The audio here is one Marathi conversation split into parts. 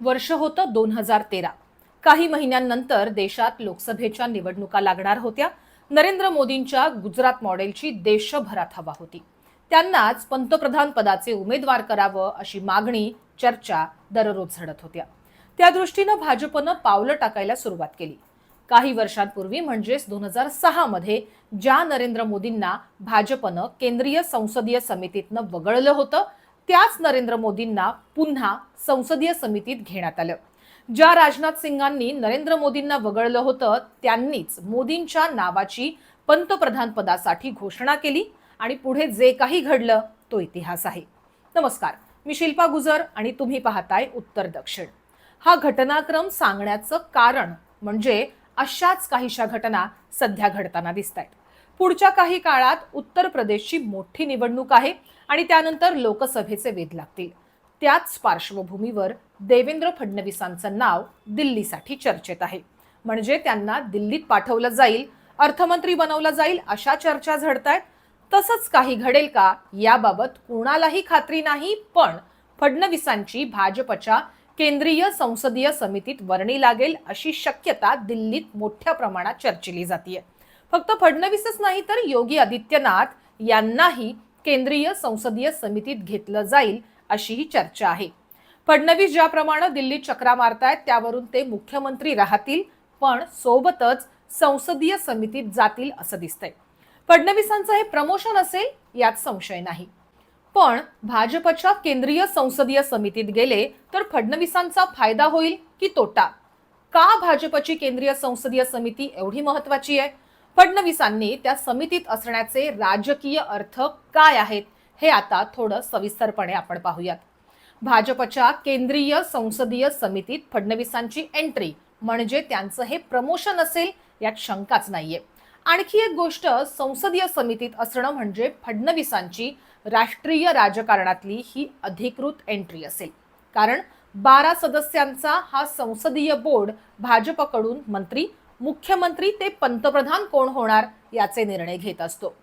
वर्ष होतं 2013। काही महिन्यांनंतर देशात लोकसभेच्या निवडणुका लागणार होत्या। नरेंद्र मोदींच्या गुजरात मॉडेलची देशभरात हवा होती। त्यांनाच पंतप्रधान पदाचे उमेदवार करावं अशी मागणी, चर्चा दररोज झडत होत्या। त्या दृष्टीनं भाजपनं पावलं टाकायला सुरुवात केली। काही वर्षांपूर्वी म्हणजेच 2006 मध्ये ज्या नरेंद्र मोदींना भाजपनं केंद्रीय संसदीय समितीतनं वगळलं होतं, त्याच नरेंद्र मोदींना पुन्हा संसदीय समितीत घेण्यात आलं। ज्या राजनाथ सिंगांनी नरेंद्र मोदींना वगळलं होतं, त्यांनीच मोदींच्या नावाची पंतप्रधान पदासाठी घोषणा केली आणि पुढे जे काही घडलं तो इतिहास आहे। नमस्कार, मी शिल्पा गुजर आणि तुम्ही पाहताय उत्तर दक्षिण। हा घटनाक्रम सांगण्याचं कारण म्हणजे अशाच काहीशा घटना सध्या घडताना दिसतायत। पुढच्या काही काळात उत्तर प्रदेशची मोठी निवडणूक आहे आणि त्यानंतर लोकसभेचे वेध लागतील। त्याच पार्श्वभूमीवर देवेंद्र फडणवीसांचं नाव दिल्लीसाठी चर्चेत आहे। म्हणजे त्यांना दिल्लीत पाठवलं जाईल, अर्थमंत्री बनवलं जाईल अशा चर्चा झडतायत। तसंच काही घडेल का याबाबत कुणालाही खात्री नाही, पण फडणवीसांची भाजपच्या केंद्रीय संसदीय समितीत वर्णी लागेल अशी शक्यता दिल्लीत मोठ्या प्रमाणात चर्चिली जाते। फक्त फडणवीसच नाही तर योगी आदित्यनाथ यांनाही केंद्रीय संसदीय समितीत घेतलं जाईल अशी ही चर्चा आहे। फडणवीस ज्याप्रमाणे दिल्लीत चक्रा मारतायत त्यावरून ते मुख्यमंत्री राहतील, पण सोबतच संसदीय समितीत जातील असं दिसतंय। फडणवीसांचं हे प्रमोशन असेल यात संशय नाही, पण भाजपच्या केंद्रीय संसदीय समितीत गेले तर फडणवीसांचा फायदा होईल की तोटा? का भाजपची केंद्रीय संसदीय समिती एवढी महत्त्वाची आहे? फडणवीसांनी त्या समितीत असण्याचे राजकीय अर्थ काय आहेत हे आता थोडं सविस्तरपणे आपण पाहूयात। भाजपच्या केंद्रीय संसदीय समितीत फडणवीसांची एंट्री म्हणजे त्यांचं हे प्रमोशन असेल यात शंकाच नाहीये। आणखी एक गोष्ट, संसदीय समितीत असणं म्हणजे फडणवीसांची राष्ट्रीय राजकारणातली ही अधिकृत एंट्री असेल। कारण 12 सदस्यांचा हा संसदीय बोर्ड भाजपकडून मंत्री, मुख्यमंत्री ते पंतप्रधान कोण होणार याचे निर्णय घेत असतो।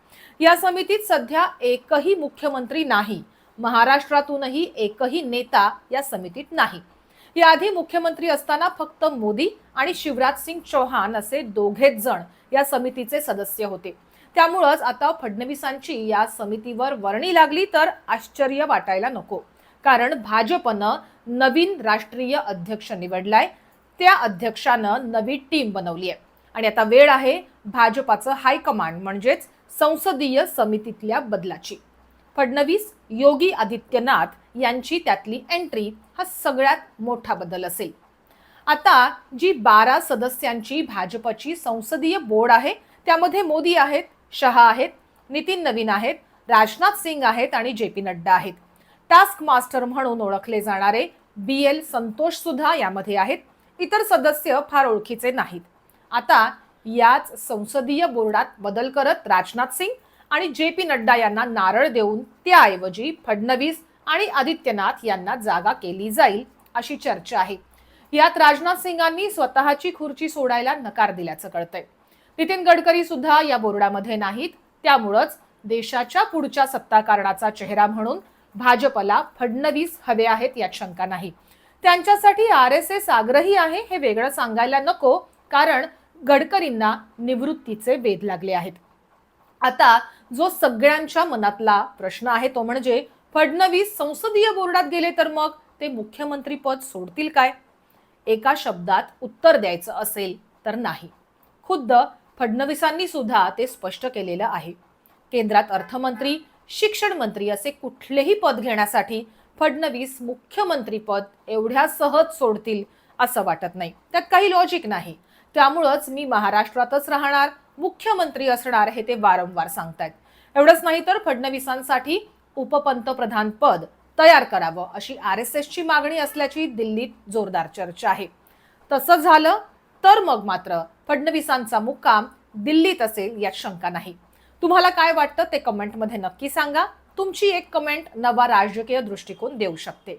या समितीत सध्या एकही मुख्यमंत्री नाही, महाराष्ट्रातूनही एकही नेता या समितीत नाही। याआधी मुख्यमंत्री असताना फक्त मोदी आणि शिवराज सिंग चौहान असे दोघेच जण या समितीचे सदस्य होते। त्यामुळेच आता फडणवीसांची या समितीवर वर्णी लागली तर आश्चर्य वाटायला नको, कारण भाजपनं नवीन राष्ट्रीय अध्यक्ष निवडलाय, त्या अध्यक्षानं नवी टीम बनवली आहे आणि आता वेळ आहे भाजपाचं हायकमांड म्हणजेच संसदीय समितीतल्या बदलाची। फडणवीस, योगी आदित्यनाथ यांची त्यातली एंट्री हा सगळ्यात मोठा बदल असेल। आता जी 12 सदस्यांची भाजपची संसदीय बोर्ड आहे त्यामध्ये मोदी आहेत, शहा आहेत, नितीन नवीन आहेत, राजनाथ सिंग आहेत आणि जेपी नड्डा आहेत। टास्क मास्टर म्हणून ओळखले जाणारे BL संतोष सुद्धा यामध्ये आहेत। इतर सदस्य फार ओळखीचे नाहीत। आता याच संसदीय बोर्डात बदल करत राजनाथ सिंग आणि जेपी नड्डा यांना नारळ देऊन त्याऐवजी फडणवीस आणि आदित्यनाथ यांना जागा केली जाईल अशी चर्चा आहे। यात राजनाथ सिंगांनी स्वतःची खुर्ची सोडायला नकार दिल्याचं कळतंय। नितीन गडकरी सुद्धा या बोर्डामध्ये नाहीत, त्यामुळेच देशाच्या पुढच्या सत्ताकारणाचा चेहरा म्हणून भाजपला फडणवीस हवे आहेत यात शंका नाही। त्यांच्यासाठी RSS आग्रही आहे हे वेगळं सांगायला नको, कारण गडकरींना निवृत्तीचे वेध लागले आहेत। आता जो सगळ्यांच्या मनातला प्रश्न आहे तो म्हणजे फडणवीस संसदीय बोर्डात गेले तर मग ते मुख्यमंत्री पद सोडतील काय? एका शब्दात उत्तर द्यायचं असेल तर नाही। खुद्द फडणवीसांनी सुद्धा ते स्पष्ट केलेलं आहे। केंद्रात अर्थमंत्री, शिक्षण मंत्री असे कुठलेही पद घेण्यासाठी फडणवीस मुख्यमंत्री पद एवढ्या सहज सोडतील असं वाटत नाही, त्यात काही लॉजिक नाही। त्यामुळेच मी महाराष्ट्रातच राहणार, मुख्यमंत्री असणार हे ते वारंवार सांगतायत। एवढंच नाही तर फडणवीसांसाठी उपपंतप्रधान पद तयार करावं अशी RSSची मागणी असल्याची दिल्लीत जोरदार चर्चा आहे। तसं झालं तर मग मात्र फडणवीसांचा मुक्काम दिल्लीत असेल यात शंका नाही। तुम्हाला काय वाटतं ते कमेंटमध्ये नक्की सांगा। तुमची एक कमेंट नवा राजकीय दृष्टिकोन देऊ शकते।